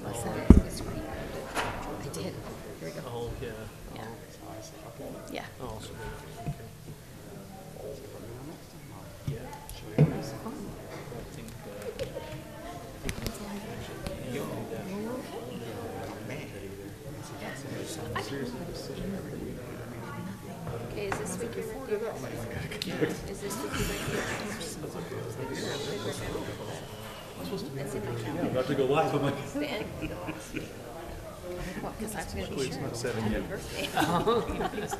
What's that? I did. Here we go. Oh, yeah. Yeah. Yeah. Oh, so okay. Yeah. Okay, is this week your birthday? Is this week your birthday? It's in my calendar. I'm about to go live. I'm like, Well, because I'm going to be it's sure. not 7 yet. Birthday. I don't remember those.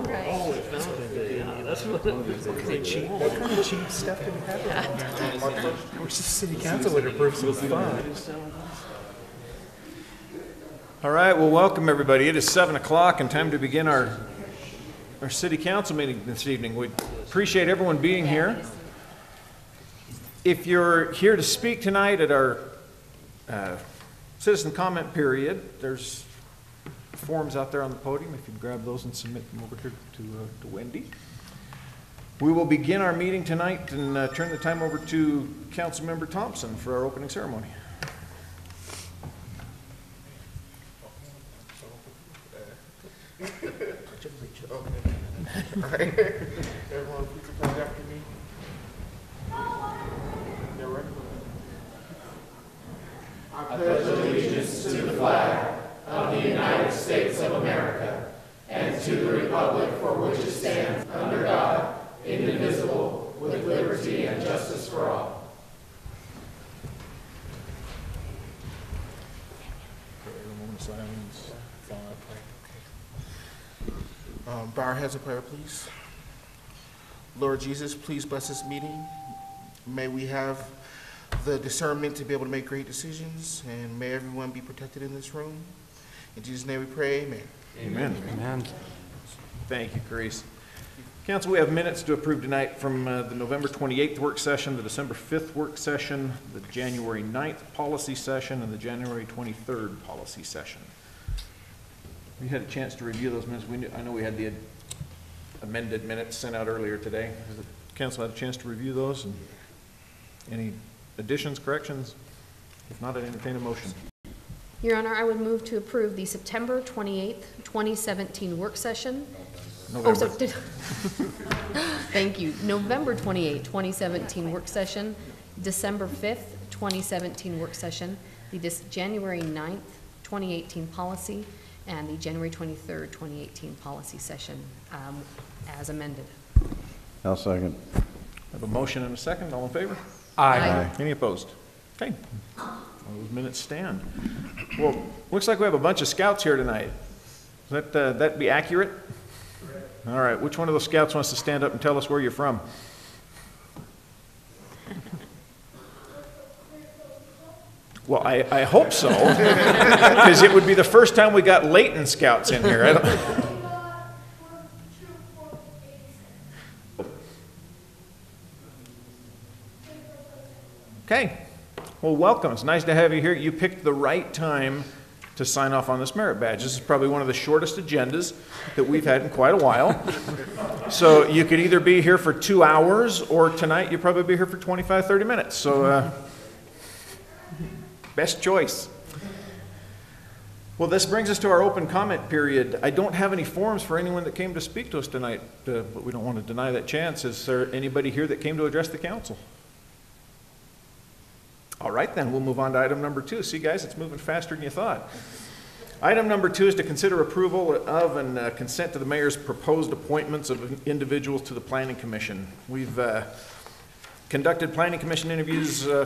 Right. That's what What kind of cheap stuff did we have? I wish the city council would approve some fun. All right, well, welcome everybody. It is 7 o'clock and time to begin our city council meeting this evening. We appreciate everyone being here. If you're here to speak tonight at our citizen comment period, there's forms out there on the podium. If you can grab those and submit them over here to Wendy. We will begin our meeting tonight and turn the time over to Councilmember Thompson for our opening ceremony. All right. Everyone, please repeat after me. They're ready. I pledge allegiance to the flag of the United States of America and to the republic for which it stands, under God, indivisible, with liberty and justice for all. Bow our heads in prayer, please. Lord Jesus, please bless this meeting. May we have the discernment to be able to make great decisions, and may everyone be protected in this room. In Jesus' name we pray, amen. Amen. Amen. Thank you, Carice. Council, we have minutes to approve tonight from the November 28th work session, the December 5th work session, the January 9th policy session, and the January 23rd policy session. We had a chance to review those minutes. I know we had the amended minutes sent out earlier today. Has the council had a chance to review those? And any additions, corrections? If not, I'd entertain a motion. Your Honor, I would move to approve the September 28th, 2017 work session. November. Thank you. November 28th, 2017 work session, December 5th, 2017 work session, the January 9th, 2018 policy, and the January 23rd, 2018 policy session as amended. I'll second. I have a motion and a second. All in favor? Aye. Any opposed? Okay. All those minutes stand. Well, looks like we have a bunch of scouts here tonight. Is that be accurate? All right. Which one of those scouts wants to stand up and tell us where you're from? Well, I hope so, because it would be the first time we got Layton scouts in here. Okay. Well, welcome. It's nice to have you here. You picked the right time to sign off on this merit badge. This is probably one of the shortest agendas that we've had in quite a while. So you could either be here for 2 hours, or tonight you'll probably be here for 25, 30 minutes. So best choice. Well, this brings us to our open comment period. I don't have any forms for anyone that came to speak to us tonight, but we don't want to deny that chance. Is there anybody here that came to address the council? All right, then we'll move on to item number 2. See, guys, it's moving faster than you thought. Item number 2 is to consider approval of and consent to the mayor's proposed appointments of individuals to the Planning Commission. We've conducted Planning Commission interviews a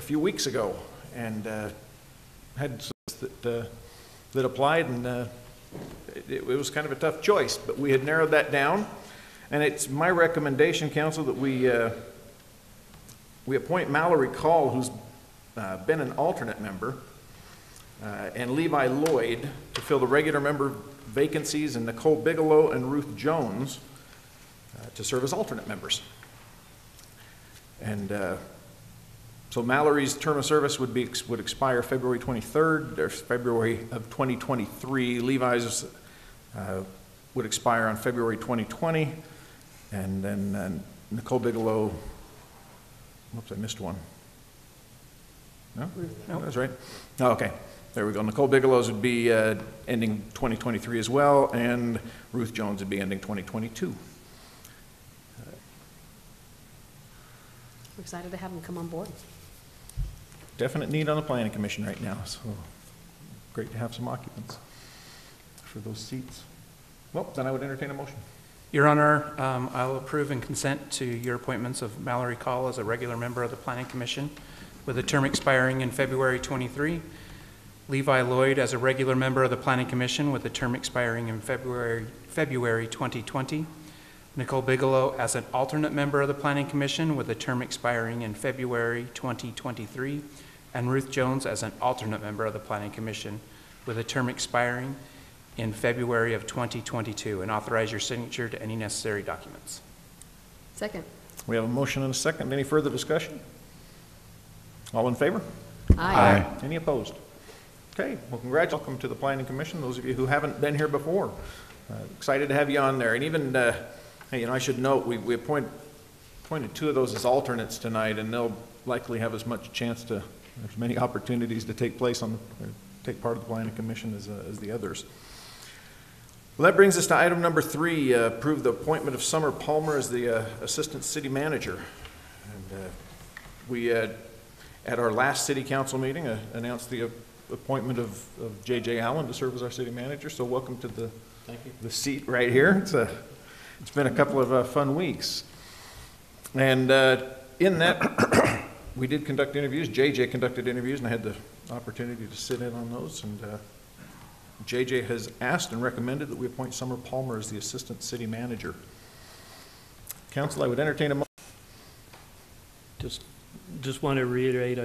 few weeks ago, and had that applied, and it was kind of a tough choice, but we had narrowed that down, and it's my recommendation, council, that we appoint Mallory Call, who's been an alternate member, and Levi Lloyd to fill the regular member vacancies, and Nicole Bigelow and Ruth Jones to serve as alternate members. And so Mallory's term of service would expire February 23rd, or February of 2023. Levi's would expire on February 2020. And then Nicole Bigelow, whoops, I missed one. No? That's right. Oh, okay, there we go. Nicole Bigelow's would be ending 2023 as well, and Ruth Jones would be ending 2022. We're excited to have them come on board. Definite need on the planning commission right now, so great to have some occupants for those seats. Well, then I would entertain a motion. Your Honor, I'll approve and consent to your appointments of Mallory Call as a regular member of the Planning Commission with a term expiring in February 23, Levi Lloyd as a regular member of the Planning Commission with a term expiring in February 2020, Nicole Bigelow as an alternate member of the Planning Commission with a term expiring in February 2023, and Ruth Jones as an alternate member of the Planning Commission with a term expiring in February of 2022, and authorize your signature to any necessary documents. Second. We have a motion and a second. Any further discussion? All in favor? Aye. Any opposed? Okay, well, congrats. Welcome to the Planning Commission, those of you who haven't been here before. Excited to have you on there. And even, hey, you know, I should note, we appointed two of those as alternates tonight, and they'll likely have as much chance to, as many opportunities to take place on, or take part of the Planning Commission as the others. Well, that brings us to item number 3, approve the appointment of Summer Palmer as the Assistant City Manager. And we, at our last City Council meeting, announced the appointment of J.J. Allen to serve as our City Manager, so welcome to the seat right here. It's been a couple of fun weeks. And in that, we did conduct interviews. J.J. conducted interviews, and I had the opportunity to sit in on those. And J.J. has asked and recommended that we appoint Summer Palmer as the Assistant City Manager. Council, I would entertain a motion. Just want to reiterate,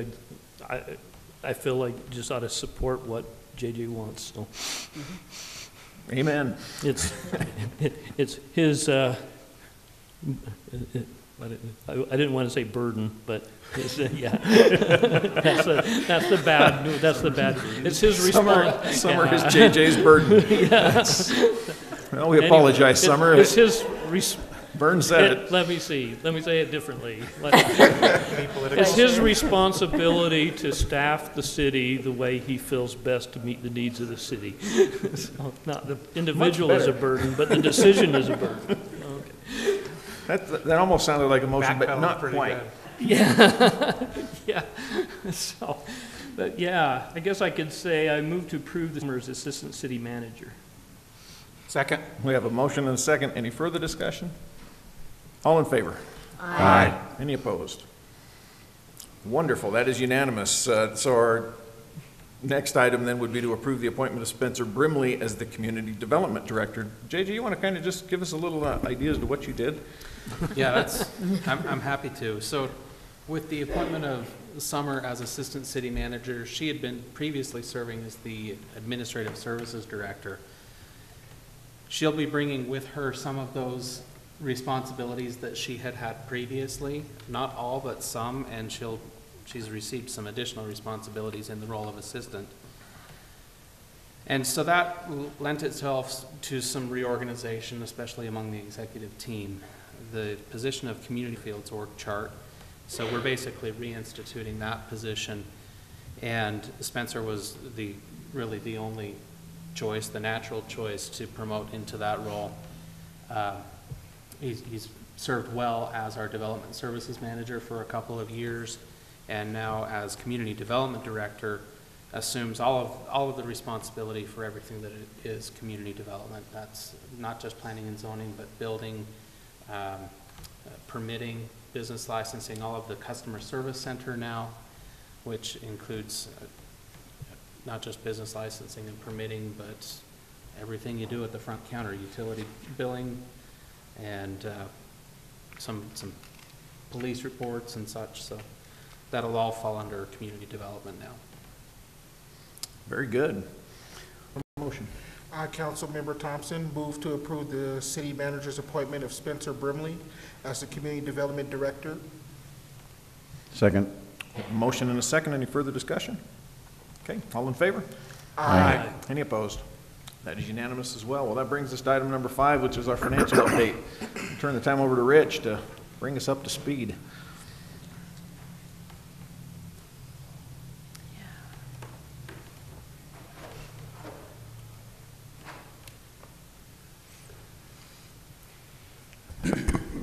I feel like just ought to support what JJ wants, so. Amen. It's his, I didn't want to say burden, but it's, yeah. That's the bad. It's his response. Summer is JJ's burden. Yeah. Well, we apologize, Summer. It's his Vern said it. Let me say it differently. It's his responsibility to staff the city the way he feels best to meet the needs of the city. So, not the individual is a burden, but the decision is a burden. Okay. That almost sounded like a motion, but not quite. Yeah. Yeah. So, but yeah, I guess I could say I move to approve the Summer as Assistant City Manager. Second. We have a motion and a second. Any further discussion? All in favor? Aye. Any opposed? Wonderful. That is unanimous. So our next item then would be to approve the appointment of Spencer Brimley as the Community Development Director. JJ, you want to kind of just give us a little idea as to what you did? Yeah, I'm happy to. So with the appointment of Summer as Assistant City Manager, she had been previously serving as the Administrative Services Director. She'll be bringing with her some of those responsibilities that she had had previously, not all, but some, and she's received some additional responsibilities in the role of assistant. And so that lent itself to some reorganization, especially among the executive team. The position of Community Field's org chart, so we're basically reinstituting that position, and Spencer was really the only choice, the natural choice to promote into that role. He's served well as our Development Services Manager for a couple of years, and now as Community Development Director assumes all of the responsibility for everything that it is community development. That's not just planning and zoning, but building, permitting, business licensing, all of the customer service center now, which includes not just business licensing and permitting, but everything you do at the front counter, utility billing, and some police reports and such. So that'll all fall under community development now. Very good. Motion. Councilmember Thompson, move to approve the city manager's appointment of Spencer Brimley as the Community Development Director. Second. Motion and a second. Any further discussion? Okay, all in favor? Aye. Any opposed? That is unanimous as well. Well, that brings us to item number 5, which is our financial update. Turn the time over to Rich to bring us up to speed.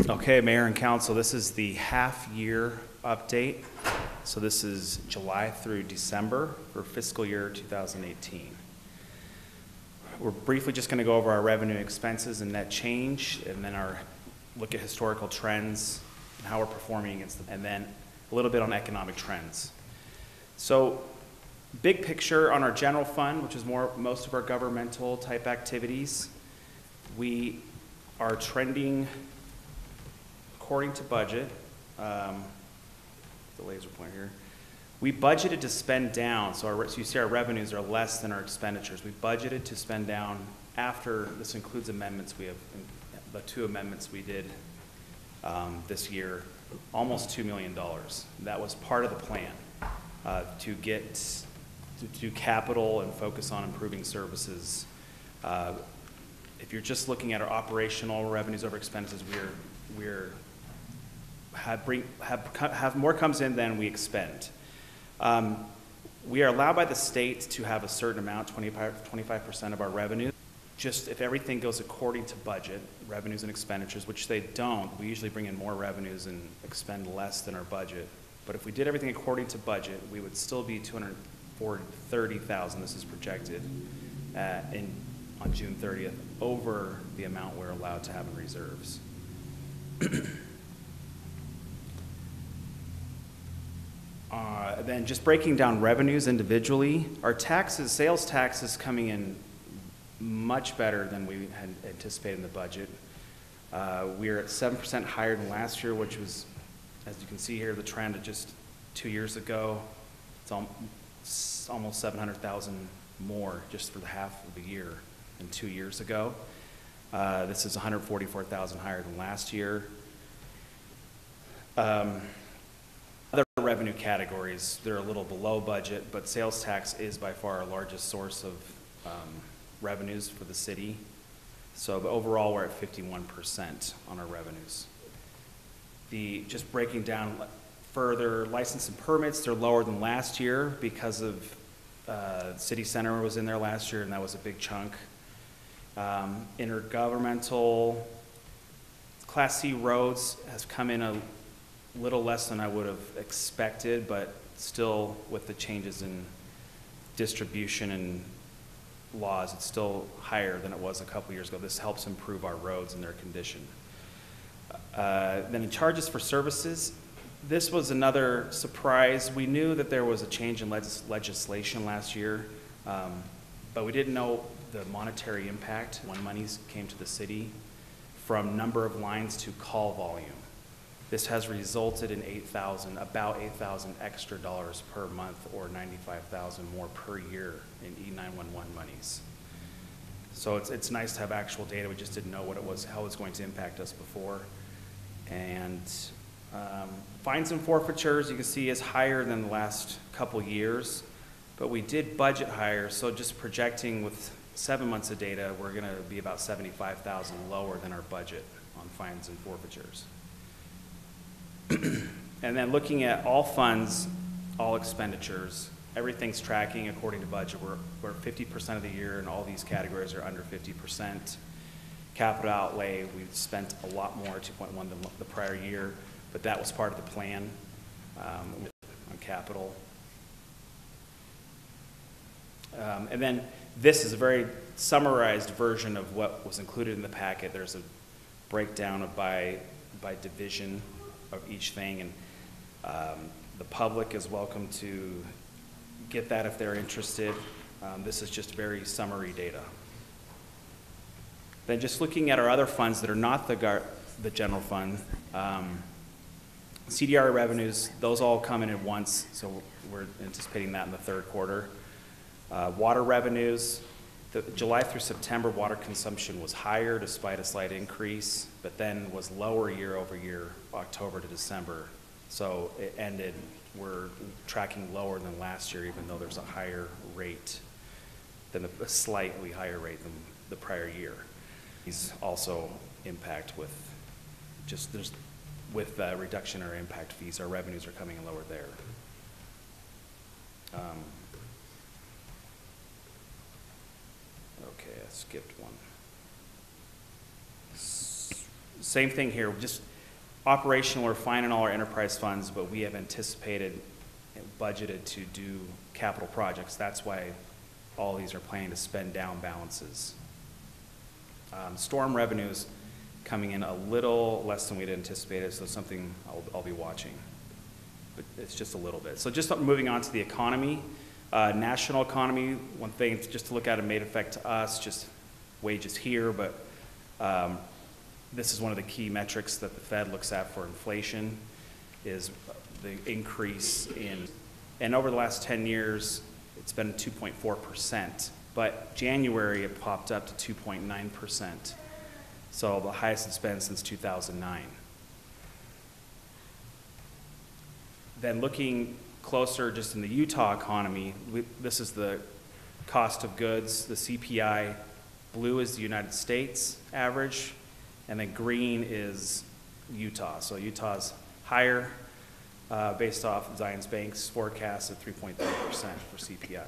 Okay, Mayor and Council, this is the half-year update. So this is July through December for fiscal year 2018. We're briefly just going to go over our revenue, expenses, and net change, and then our look at historical trends and how we're performing against them, and then a little bit on economic trends. So big picture on our general fund, which is most of our governmental type activities, we are trending according to budget. The laser pointer here. We budgeted to spend down, so you see our revenues are less than our expenditures. We budgeted to spend down after, this includes amendments, we have the 2 amendments we did this year, almost $2 million. That was part of the plan to do capital and focus on improving services. If you're just looking at our operational revenues over expenses, have more comes in than we expend. We are allowed by the state to have a certain amount, 25% of our revenue. Just if everything goes according to budget, revenues and expenditures, which they don't, we usually bring in more revenues and expend less than our budget. But if we did everything according to budget, we would still be $230,000, this is projected, on June 30th, over the amount we're allowed to have in reserves. Then just breaking down revenues individually, our taxes, sales taxes coming in much better than we had anticipated in the budget. We're at 7% higher than last year, which was, as you can see here, the trend of just 2 years ago. It's almost 700,000 more just for the half of the year than 2 years ago. This is 144,000 higher than last year. Other revenue categories, they're a little below budget, but sales tax is by far our largest source of revenues for the city. So but overall, we're at 51% on our revenues. Just breaking down further, license and permits, they're lower than last year because of City Center was in there last year, and that was a big chunk. Intergovernmental, Class C roads has come in a little less than I would have expected, but still with the changes in distribution and laws, it's still higher than it was a couple years ago. This helps improve our roads and their condition. Then in charges for services, this was another surprise. We knew that there was a change in legislation last year, but we didn't know the monetary impact when monies came to the city from number of lines to call volume. This has resulted in about 8,000 extra dollars per month, or 95,000 more per year in E911 monies. So it's nice to have actual data. We just didn't know what it was, how it was going to impact us before. And fines and forfeitures, you can see, is higher than the last couple years, but we did budget higher. So just projecting with 7 months of data, we're going to be about 75,000 lower than our budget on fines and forfeitures. And then looking at all funds, all expenditures, everything's tracking according to budget. We're 50% of the year, and all these categories are under 50%. Capital outlay, we've spent a lot more, 2.1 than the prior year, but that was part of the plan on capital. And then this is a very summarized version of what was included in the packet. There's a breakdown of by division of each thing, and the public is welcome to get that if they're interested. This is just very summary data. Then just looking at our other funds that are not the general fund, CDR revenues, those all come in at once, so we're anticipating that in the third quarter. Water revenues, July through September, water consumption was higher despite a slight increase, but then was lower year over year, October to December. So it ended, we're tracking lower than last year, even though there's a higher rate. than a slightly higher rate than the prior year. These also impact with with reduction or impact fees, our revenues are coming in lower there. Okay, I skipped one. Same thing here, just operational or fine in all our enterprise funds, but we have anticipated and budgeted to do capital projects. That's why all these are planning to spend down balances. Storm revenues coming in a little less than we'd anticipated, so something I'll be watching. But it's just a little bit. So just moving on to the economy. National economy, one thing just to look at, it may affect us, just wages here, but this is one of the key metrics that the Fed looks at for inflation, is the increase in, and over the last 10 years, it's been 2.4%, but January it popped up to 2.9%. So the highest it's been since 2009. Then looking closer just in the Utah economy, this is the cost of goods, the CPI. Blue is the United States average, and then green is Utah. So Utah's higher based off Zions Bank's forecast of 3.3% for CPI.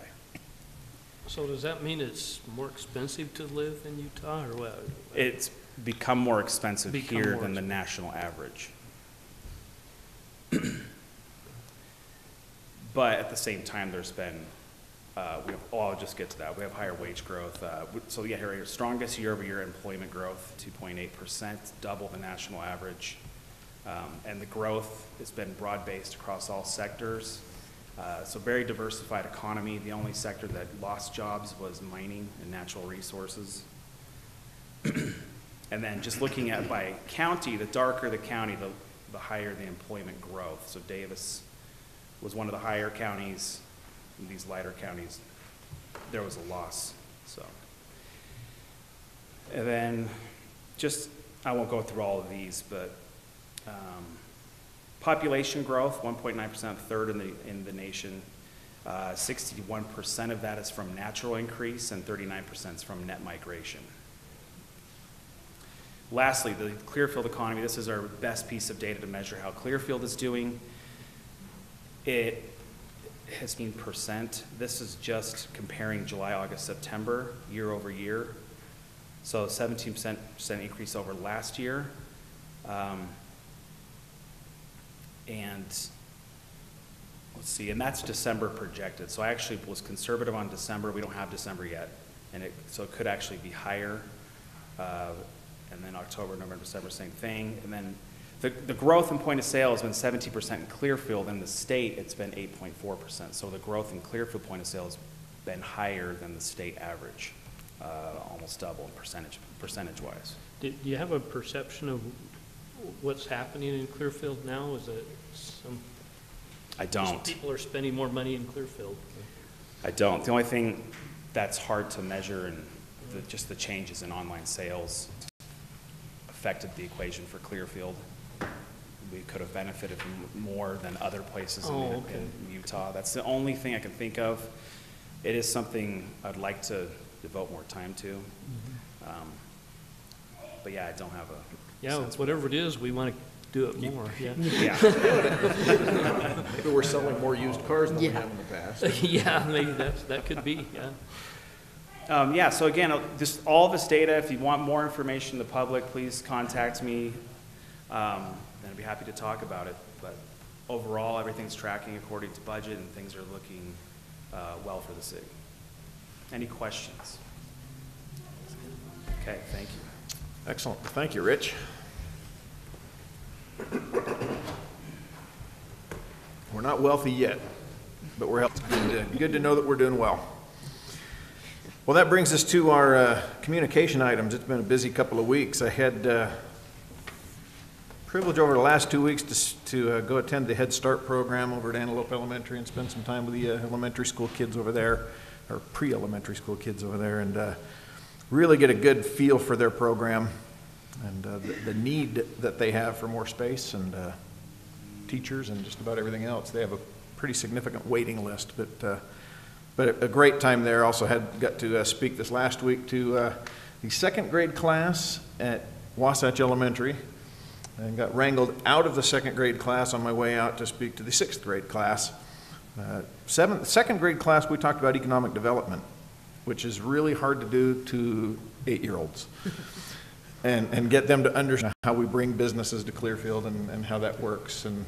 So does that mean it's more expensive to live in Utah, or what? It's become more expensive here than the national average. But at the same time, there's been, I'll just get to that. We have higher wage growth. So yeah, here, strongest year-over-year employment growth, 2.8%, double the national average. And the growth has been broad-based across all sectors. So very diversified economy. The only sector that lost jobs was mining and natural resources. And then just looking at by county, the darker the county, the higher the employment growth. So Davis was one of the higher counties. In these lighter counties, there was a loss. So, and then just, I won't go through all of these, but population growth, 1.9%, third in the nation. 61% of that is from natural increase, and 39% is from net migration. Lastly, the Clearfield economy. This is our best piece of data to measure how Clearfield is doing. It has been percent. This is just comparing July, August, September, year over year. So 17% increase over last year. And let's see, and that's December projected. So I actually was conservative on December. We don't have December yet. So it could actually be higher. And then October, November, December, same thing. And then the growth in point of sale has been 17% in Clearfield. In the state, it's been 8.4%. So the growth in Clearfield point of sale has been higher than the state average, almost double in percentage-wise. Do you have a perception of what's happening in Clearfield now? Is it some? I don't. People are spending more money in Clearfield. I don't. The only thing that's hard to measure and just the changes in online sales affected the equation for Clearfield. We could have benefited from more than other places in Utah. That's the only thing I can think of. It is something I'd like to devote more time to. Mm-hmm. But yeah, I don't have a Yeah, whatever it is, we want to do it more. Yeah. Yeah. Maybe we're selling more used cars than we have in the past. Yeah, maybe that could be, yeah. Yeah, so again, just all this data, if you want more information to the public, please contact me, and I'd be happy to talk about it. But overall, everything's tracking according to budget, and things are looking well for the city. Any questions? Okay, thank you. Excellent. Thank you, Rich. We're not wealthy yet, but we're healthy. Good to know that we're doing well. Well, that brings us to our communication items. It's been a busy couple of weeks. I had privilege over the last 2 weeks to go attend the Head Start program over at Antelope Elementary and spend some time with the elementary school kids over there, or pre-elementary school kids over there, and really get a good feel for their program and the need that they have for more space and teachers and just about everything else. They have a pretty significant waiting list, but But a great time there. Also got to speak this last week to the second grade class at Wasatch Elementary, and got wrangled out of the second grade class on my way out to speak to the sixth grade class. Second grade class, we talked about economic development, which is really hard to do to 8-year-olds. And get them to understand how we bring businesses to Clearfield and how that works. And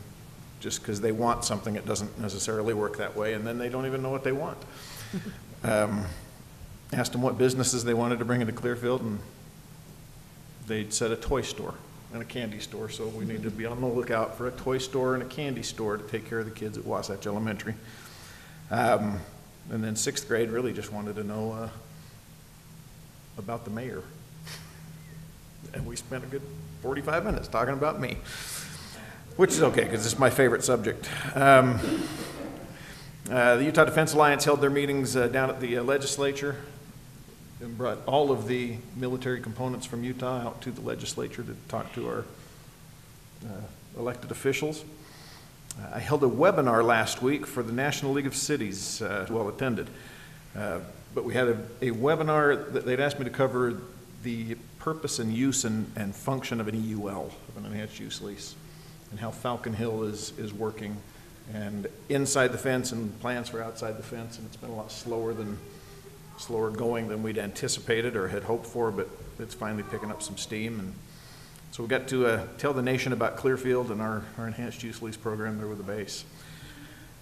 just because they want something, it doesn't necessarily work that way, and then they don't even know what they want. Asked them what businesses they wanted to bring into Clearfield, and they'd said a toy store and a candy store, so we need to be on the lookout for a toy store and a candy store to take care of the kids at Wasatch Elementary. And then sixth grade really just wanted to know about the mayor. And we spent a good 45 minutes talking about me, which is okay because it's my favorite subject. The Utah Defense Alliance held their meetings down at the legislature and brought all of the military components from Utah out to the legislature to talk to our elected officials. I held a webinar last week for the National League of Cities, well attended. But we had a webinar that they'd asked me to cover the purpose and use and function of an EUL, of an enhanced use lease, and how Falcon Hill is working, and inside the fence and plans for outside the fence, and it's been a lot slower going than we'd anticipated or had hoped for, but it's finally picking up some steam. And so we got to tell the nation about Clearfield and our enhanced use lease program there with the base.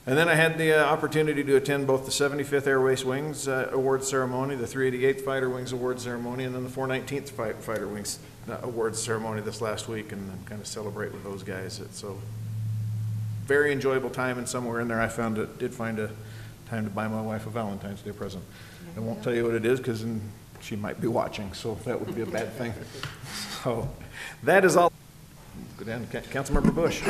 And then I had the opportunity to attend both the 75th Air Waste Wings Awards ceremony, the 388th Fighter Wings Awards ceremony, and then the 419th Fighter Wings Awards ceremony this last week, and kind of celebrate with those guys. It's so very enjoyable time, and somewhere in there I did find a time to buy my wife a Valentine's Day present. I won't tell you what it is because she might be watching, so that would be a bad thing. So that is all. Go down to Councilmember Bush.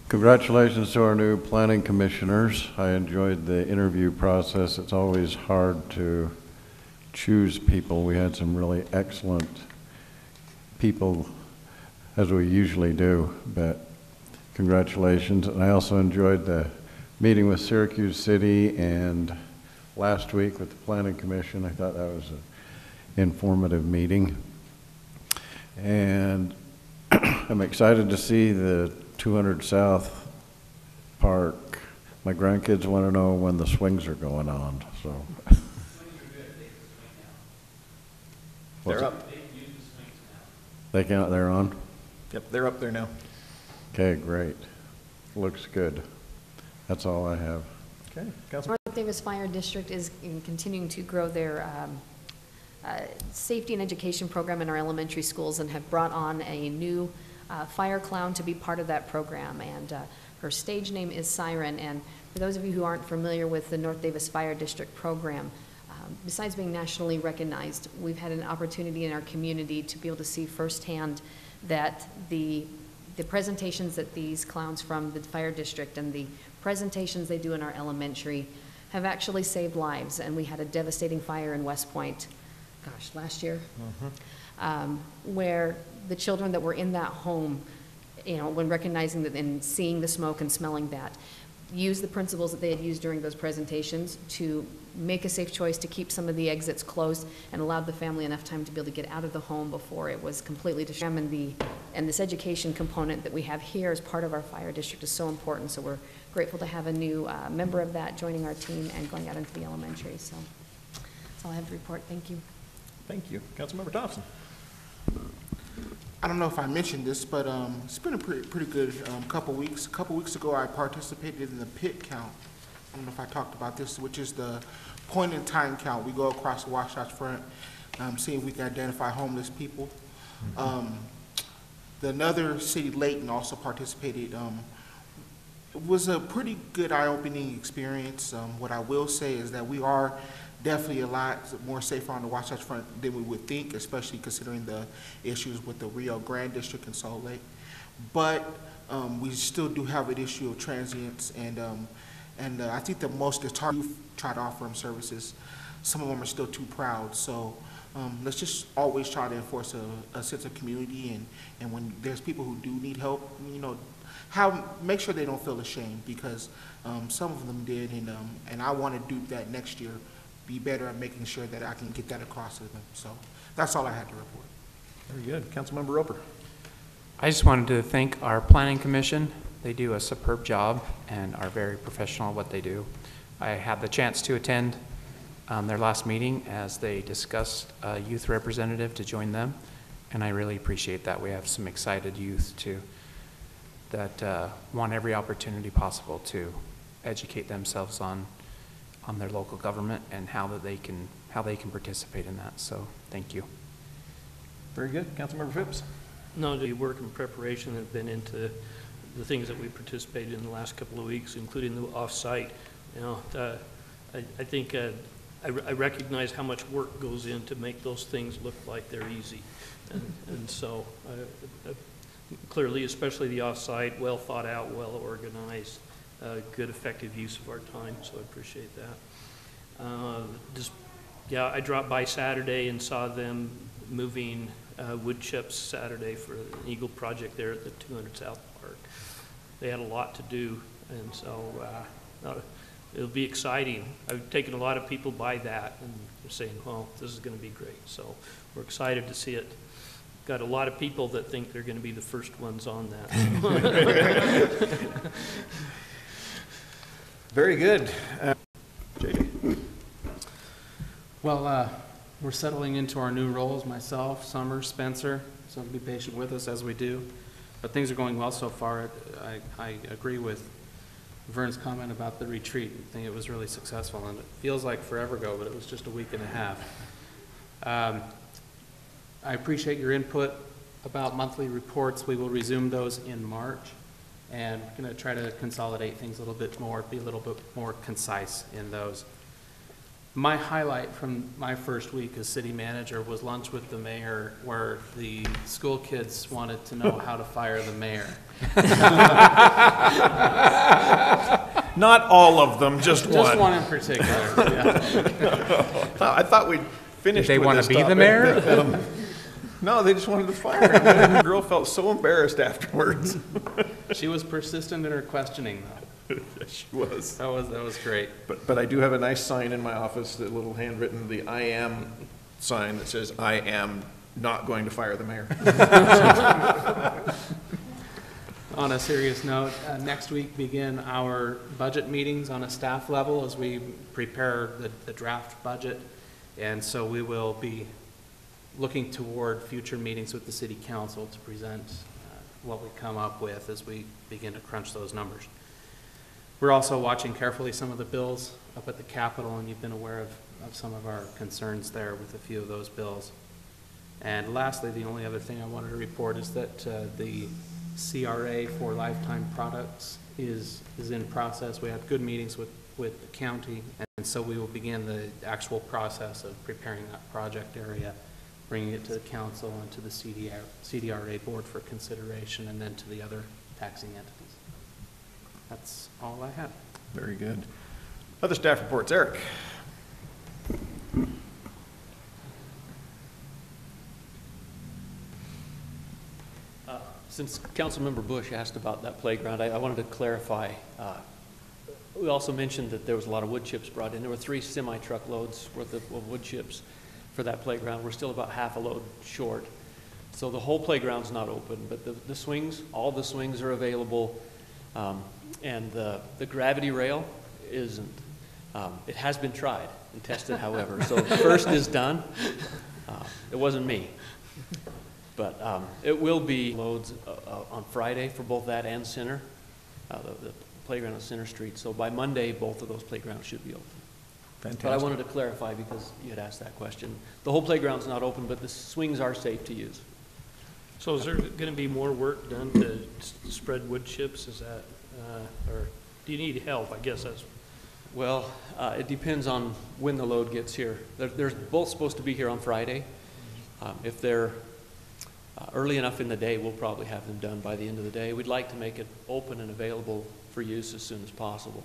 Congratulations to our new planning commissioners. I enjoyed the interview process. It's always hard to choose people. We had some really excellent people, as we usually do, but congratulations. And I also enjoyed the meeting with Syracuse City and last week with the Planning Commission. I thought that was an informative meeting. And I'm excited to see the 200 South Park. My grandkids want to know when the swings are going on, so. They're up. They're on? Yep, they're up there now. Okay, great. Looks good. That's all I have. Okay, Councilman. North Davis Fire District is continuing to grow their safety and education program in our elementary schools and have brought on a new fire clown to be part of that program. And her stage name is Siren. And for those of you who aren't familiar with the North Davis Fire District program, besides being nationally recognized, we've had an opportunity in our community to be able to see firsthand that the presentations that these clowns from the fire district and the presentations they do in our elementary have actually saved lives. And we had a devastating fire in West Point, gosh, last year, where the children that were in that home, you know, when recognizing that and seeing the smoke and smelling that, used the principles that they had used during those presentations to make a safe choice to keep some of the exits closed and allowed the family enough time to be able to get out of the home before it was completely destroyed. And this education component that we have here as part of our fire district is so important. So we're grateful to have a new member of that joining our team and going out into the elementary. So that's all I have to report. Thank you. Thank you. Councilmember Thompson. I don't know if I mentioned this, but it's been a pretty good couple weeks. A couple weeks ago, I participated in the PIT count. I don't know if I talked about this, which is the point-in-time count. We go across the Wasatch Front, see if we can identify homeless people. Another city, Layton, also participated. It was a pretty good eye-opening experience. What I will say is that we are definitely a lot more safer on the Wasatch Front than we would think, especially considering the issues with the Rio Grande District and Salt Lake. But we still do have an issue of transients, and I think the most targeted try to offer them services. Some of them are still too proud. So let's just always try to enforce a sense of community, and when there's people who do need help, you know, make sure they don't feel ashamed, because some of them did, and I want to do that next year, be better at making sure that I can get that across to them. So that's all I had to report. Very good. Councilmember Roper. I just wanted to thank our planning commission. They do a superb job and are very professional at what they do. I had the chance to attend their last meeting as they discussed a youth representative to join them, and I really appreciate that. We have some excited youth that want every opportunity possible to educate themselves on their local government and how they can participate in that. So thank you. Very good. Councilmember Phipps. No, the work and preparation have been into the things that we participated in the last couple of weeks, including the off-site. You know, I think I recognize how much work goes in to make those things look like they're easy. And so clearly, especially the off-site, well thought out, well organized, good effective use of our time, so I appreciate that. Yeah, I dropped by Saturday and saw them moving wood chips Saturday for an Eagle project there at the 200 South Park. They had a lot to do, and so it'll be exciting. I've taken a lot of people by that, and they're saying, well, this is going to be great. So we're excited to see it. Got a lot of people that think they're going to be the first ones on that. Very good. JD. Well, we're settling into our new roles, myself, Summer, Spencer, so be patient with us as we do. But things are going well so far. I agree with Vern's comment about the retreat. I think it was really successful, and it feels like forever ago, but it was just a week and a half. I appreciate your input about monthly reports. We will resume those in March, and we're going to try to consolidate things a little bit more, be a little bit more concise in those. My highlight from my first week as city manager was lunch with the mayor, where the school kids wanted to know how to fire the mayor. Not all of them, just one. Just one in particular, yeah. I thought we'd finished Did they with want this to be the topic. mayor? No, they just wanted to fire him. And the girl felt so embarrassed afterwards. She was persistent in her questioning, though. She was. That was great. But I do have a nice sign in my office, the little handwritten, the I am sign that says, I am not going to fire the mayor. On a serious note, next week begin our budget meetings on a staff level as we prepare the draft budget. And so we will be looking toward future meetings with the city council to present what we come up with as we begin to crunch those numbers. We're also watching carefully some of the bills up at the Capitol, and you've been aware of some of our concerns there with a few of those bills. And lastly, the only other thing I wanted to report is that the CRA for lifetime products is in process. We had good meetings with the county, and so we will begin the actual process of preparing that project area, bringing it to the council and to the CDRA board for consideration, and then to the other taxing entities. That's all I have. Very good. Other staff reports. Eric. Since Councilmember Bush asked about that playground, I wanted to clarify. We also mentioned that there was a lot of wood chips brought in. There were 3 semi-truckloads worth of wood chips for that playground. We're still about half a load short. So the whole playground's not open, but the swings, all the swings are available. And the gravity rail isn't. It has been tried and tested, however. So the first is done. It wasn't me. But it will be loads on Friday for both that and Center, the playground on Center Street. So by Monday, both of those playgrounds should be open. Fantastic. But I wanted to clarify because you had asked that question. The whole playground's not open, but the swings are safe to use. So is there going to be more work done to spread wood chips? Is that, or do you need help? I guess that's. Well, it depends on when the load gets here. They're both supposed to be here on Friday. If they're early enough in the day, we'll probably have them done by the end of the day. We'd like to make it open and available for use as soon as possible.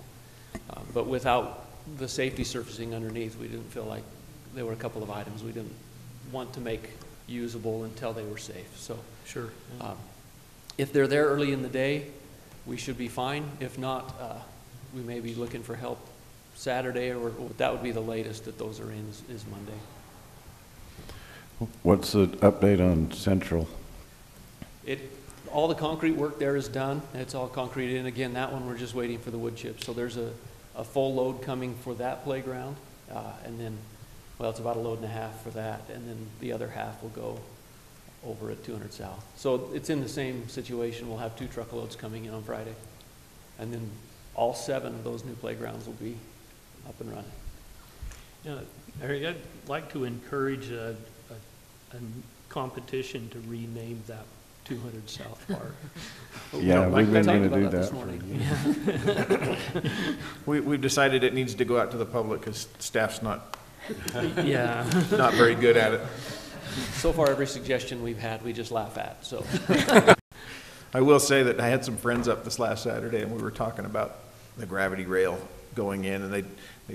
But without the safety surfacing underneath, we didn't feel like there were a couple of items we didn't want to make usable until they were safe. So Sure. if they're there early in the day, we should be fine. If not, we may be looking for help Saturday, or that would be the latest that those are in is Monday. What's the update on Central? All the concrete work there is done. It's all concrete in. Again, that one, we're just waiting for the wood chips. So there's a full load coming for that playground. And then, well, it's about a load and a half for that. And then the other half will go over at 200 South. So it's in the same situation. We'll have 2 truckloads coming in on Friday. And then all 7 of those new playgrounds will be up and running. Yeah, Eric, I'd like to encourage a competition to rename that 200 South Park. Yeah, we've been talked going to about do that this that. morning. We've decided it needs to go out to the public because staff's not Yeah. very good at it. So far, every suggestion we've had, we just laugh at, so. I will say that I had some friends up this last Saturday, and we were talking about the gravity rail going in, and they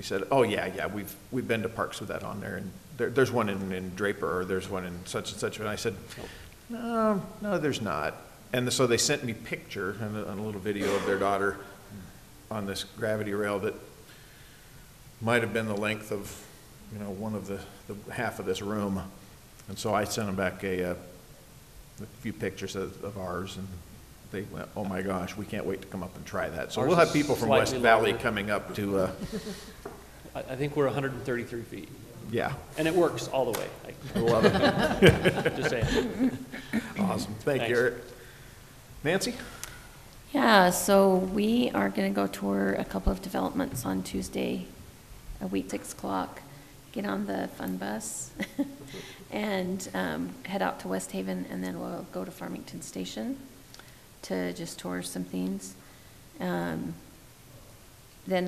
said, oh, yeah, we've been to parks with that on there, and there's one in Draper, or there's one in such and such, and I said, no, there's not. And so they sent me picture and a little video of their daughter on this gravity rail that might have been the length of, one of the half of this room. And so I sent them back a few pictures of ours, and they went, oh my gosh, we can't wait to come up and try that. So Ours we'll have is people from slightly West Valley longer. coming up to, I think we're 133 feet, yeah, and it works all the way. I love it. Just saying. Awesome. Thank you, Thanks. Eric. Nancy? Yeah, so we are going to go tour a couple of developments on Tuesday, a week 6 o'clock. Get on the fun bus and head out to West Haven, and then we'll go to Farmington Station to just tour some things. Then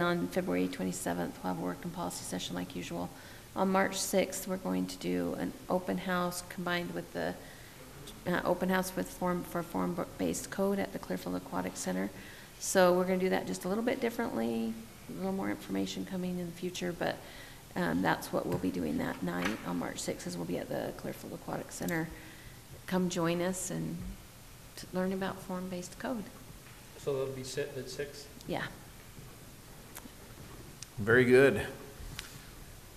on February 27th, we'll have a work and policy session like usual. On March 6th, we're going to do an open house combined with the open house for form-based code at the Clearfield Aquatic Center. So we're going to do that just a little bit differently, a little more information coming in the future, but that's what we'll be doing that night on March 6th, as we'll be at the Clearfield Aquatic Center. Come join us and learn about form-based code. So they'll be set at 6? Yeah. Very good.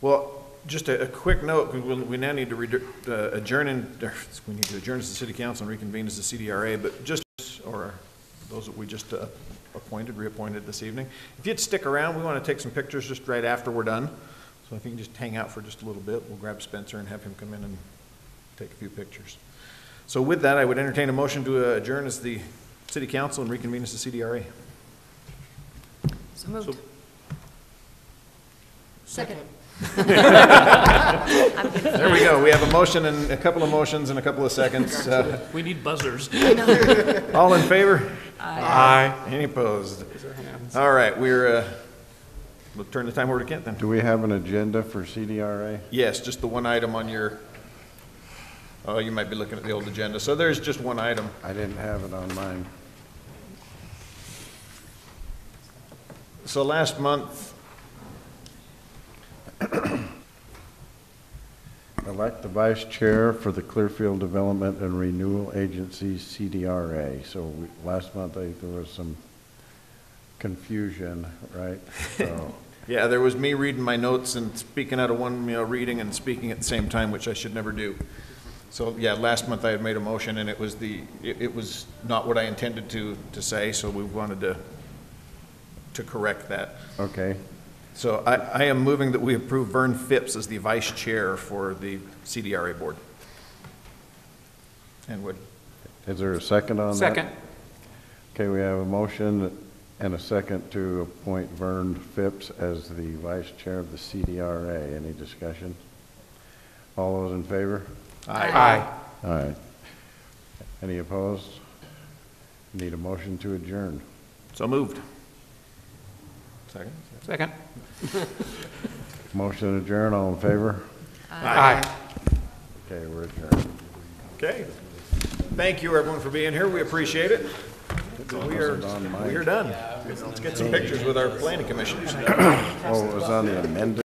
Well, just a quick note, we now need to adjourn as the city council and reconvene as the CDRA, but or those that we just reappointed this evening. If you'd stick around, we want to take some pictures just right after we're done. So if you can just hang out for just a little bit, we'll grab Spencer and have him come in and take a few pictures. So with that, I would entertain a motion to adjourn as the city council and reconvene as the CDRA. So moved. Second. There we go. We have a motion and a couple of motions and a couple of seconds. We need buzzers. All in favor? Aye. Any opposed? All right, we'll turn the time over to Kent then. Do we have an agenda for CDRA? Yes, just the one item on your, oh, you might be looking at the old agenda. So there's just one item. I didn't have it on mine. So last month, Elect the vice chair for the Clearfield Development and Renewal Agency, CDRA. So last month, I think there was some confusion, right? So, yeah, there was me reading my notes and speaking out of one, reading and speaking at the same time, which I should never do. So, yeah, last month I had made a motion, and it was not what I intended to say, so we wanted to correct that. okay. So I am moving that we approve Vern Phipps as the vice chair for the CDRA board. And would, Is there a second on that? Second. Okay, we have a motion and a second to appoint Vern Phipps as the vice chair of the CDRA. Any discussion? All those in favor? Aye. All right. Any opposed? Need a motion to adjourn. so moved. Second? Second. Motion to adjourn, all in favor? Aye. Okay, we're adjourned. Okay. Thank you, everyone, for being here. We appreciate it. We are done. Let's get some pictures with our planning commissioners. Oh, it was on the amended?